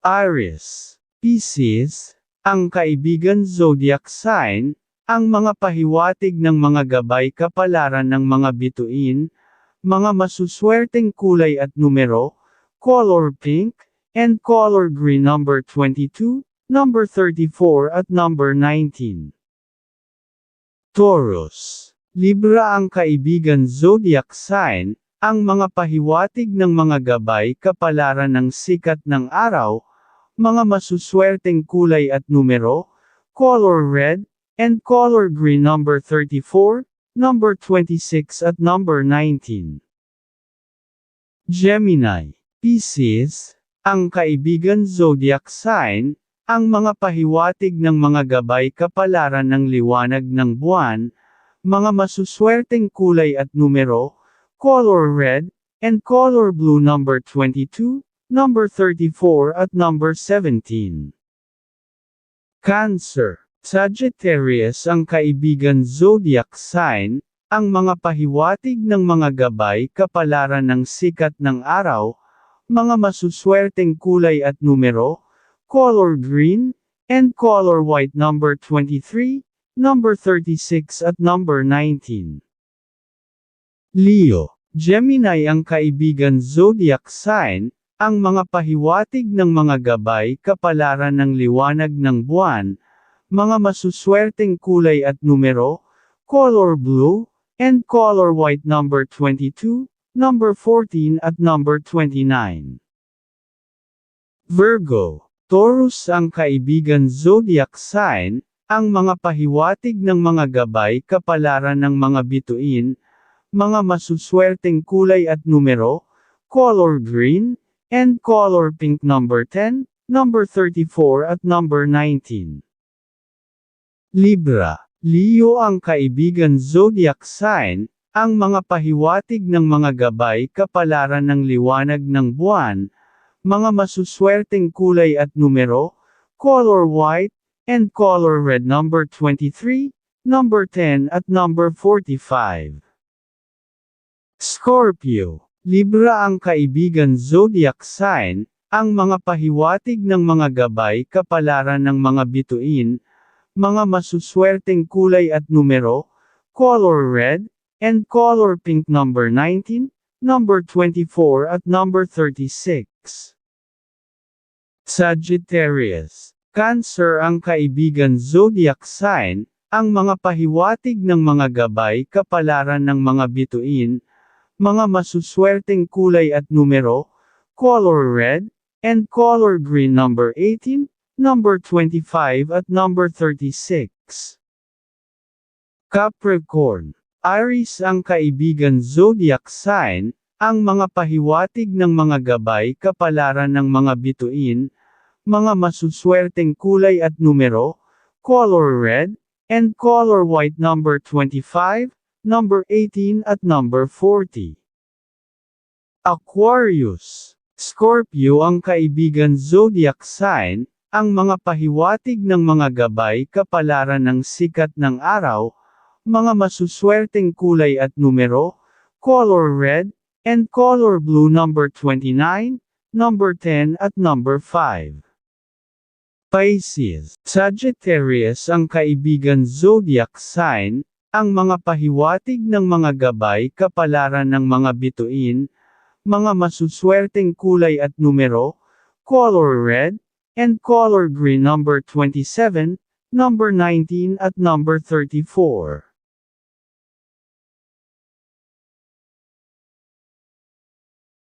Aries, Pisces, ang kaibigan zodiac sign, ang mga pahiwatig ng mga gabay kapalaran ng mga bituin, mga masuswerteng kulay at numero, color pink, and color green number 22, number 34 at number 19. Taurus, Libra ang kaibigan zodiac sign, ang mga pahiwatig ng mga gabay kapalaran ng sikat ng araw, mga masuswerteng kulay at numero, color red, and color green number 34, number 26 at number 19. Gemini, Pisces, ang kaibigan zodiac sign, ang mga pahiwatig ng mga gabay kapalaran ng liwanag ng buwan, mga masuswerteng kulay at numero, color red, and color blue number 22, number 34 at number 17. Cancer, Sagittarius ang kaibigan zodiac sign, ang mga pahiwatig ng mga gabay kapalaran ng sikat ng araw, mga masuswerteng kulay at numero, color green, and color white number 23, number 36 at number 19. Leo, Gemini ang kaibigan zodiac sign, ang mga pahiwatig ng mga gabay kapalaran ng liwanag ng buwan, mga masuswerteng kulay at numero, color blue, and color white number 22, number 14 at number 29. Virgo, Taurus ang kaibigan zodiac sign, ang mga pahiwatig ng mga gabay kapalaran ng mga bituin, mga masuswerteng kulay at numero, color green, and color pink number 10, number 34 at number 19. Libra, Leo ang kaibigan zodiac sign, ang mga pahiwatig ng mga gabay kapalaran ng liwanag ng buwan, mga masuswerteng kulay at numero, color white, and color red number 23, number 10 at number 45. Scorpio, Libra ang kaibigan zodiac sign, ang mga pahiwatig ng mga gabay kapalaran ng mga bituin, mga masuswerteng kulay at numero, color red, and color pink number 19, number 24 at number 36. Sagittarius, Cancer ang kaibigan zodiac sign, ang mga pahiwatig ng mga gabay kapalaran ng mga bituin, mga masuswerteng kulay at numero, color red, and color green number 18, number 25 at number 36. Capricorn, Aries ang kaibigan zodiac sign, ang mga pahiwatig ng mga gabay kapalaran ng mga bituin, mga masuswerteng kulay at numero, color red, and color white number 25, number 18 at number 40. Aquarius, Scorpio ang kaibigan zodiac sign, ang mga pahiwatig ng mga gabay kapalaran ng sikat ng araw, mga masuswerteng kulay at numero, color red, and color blue number 29, number 10 at number 5. Pisces, Sagittarius ang kaibigan zodiac sign, ang mga pahiwatig ng mga gabay kapalaran ng mga bituin, mga masuswerteng kulay at numero, color red, and color green number 27, number 19 at number 34.